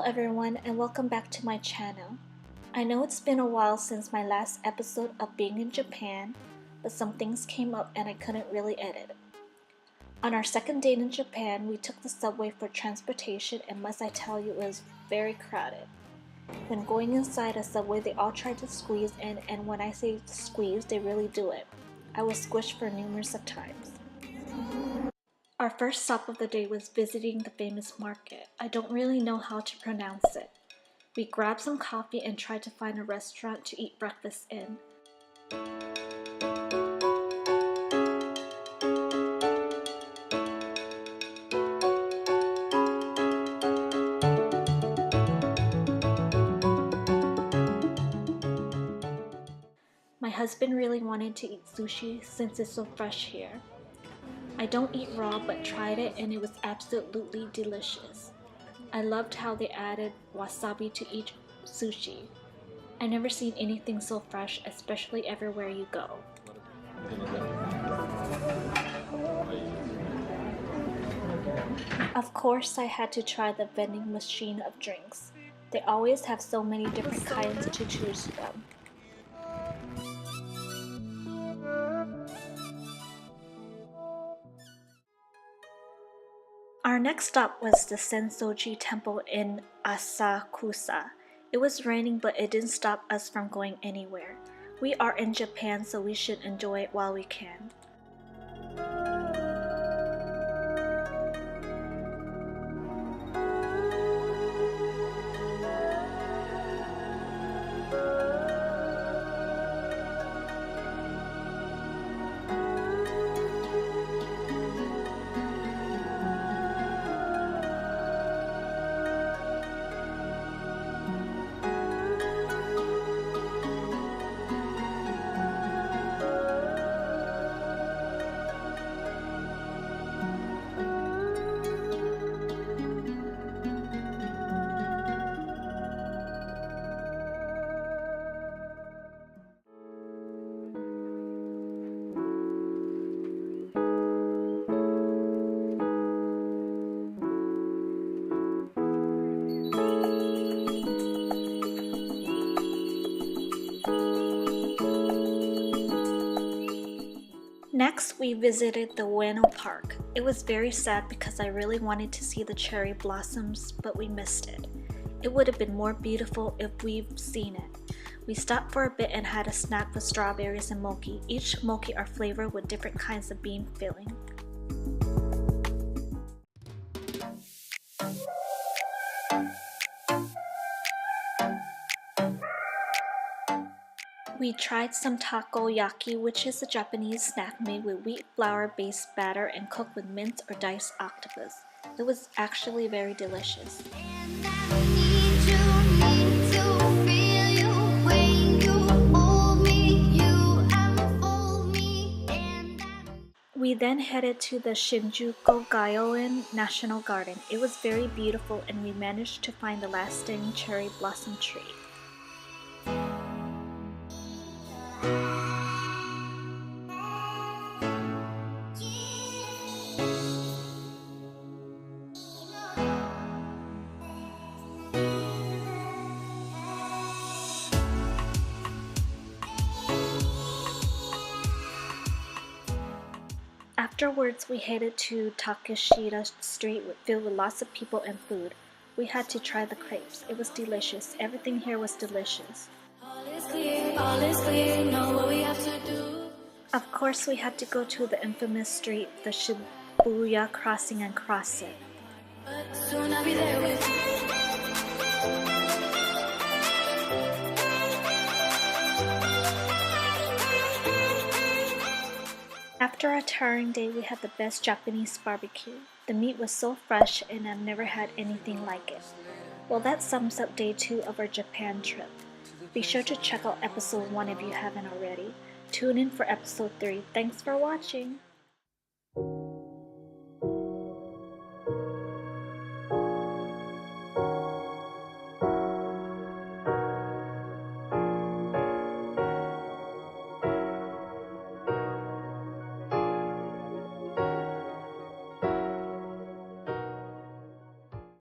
everyone and welcome back to my channel. I know it's been a while since my last episode of being in Japan, but some things came up and I couldn't really edit. On our second date in Japan, we took the subway for transportation and must I tell you, it was very crowded. When going inside a subway, they all tried to squeeze in, and when I say squeeze, they really do it. I was squished for numerous of times. Our first stop of the day was visiting the famous market. I don't really know how to pronounce it. We grabbed some coffee and tried to find a restaurant to eat breakfast in. My husband really wanted to eat sushi since it's so fresh here. I don't eat raw but tried it and it was absolutely delicious. I loved how they added wasabi to each sushi. I never seen anything so fresh, especially everywhere you go. Of course, I had to try the vending machine of drinks. They always have so many different kinds to choose from. Our next stop was the Sensoji Temple in Asakusa. It was raining, but it didn't stop us from going anywhere. We are in Japan, so we should enjoy it while we can. Next, we visited the Ueno Park. It was very sad because I really wanted to see the cherry blossoms, but we missed it. It would have been more beautiful if we've seen it. We stopped for a bit and had a snack with strawberries and mochi. Each mochi are flavored with different kinds of bean filling. We tried some takoyaki, which is a Japanese snack made with wheat flour based batter and cooked with minced or diced octopus. It was actually very delicious. We then headed to the Shinjuku Gyoen National Garden. It was very beautiful and we managed to find the last standing cherry blossom tree. Afterwards, we headed to Takeshita Street filled with lots of people and food. We had to try the crepes. It was delicious. Everything here was delicious. All is clear, know what we have to do. Of course, we had to go to the infamous street, the Shibuya crossing, and cross it. But soon I'll be there with you. After a tiring day, we had the best Japanese barbecue. The meat was so fresh and I've never had anything like it. Well, that sums up day 2 of our Japan trip. Be sure to check out episode 1 if you haven't already. Tune in for episode 3. Thanks for watching!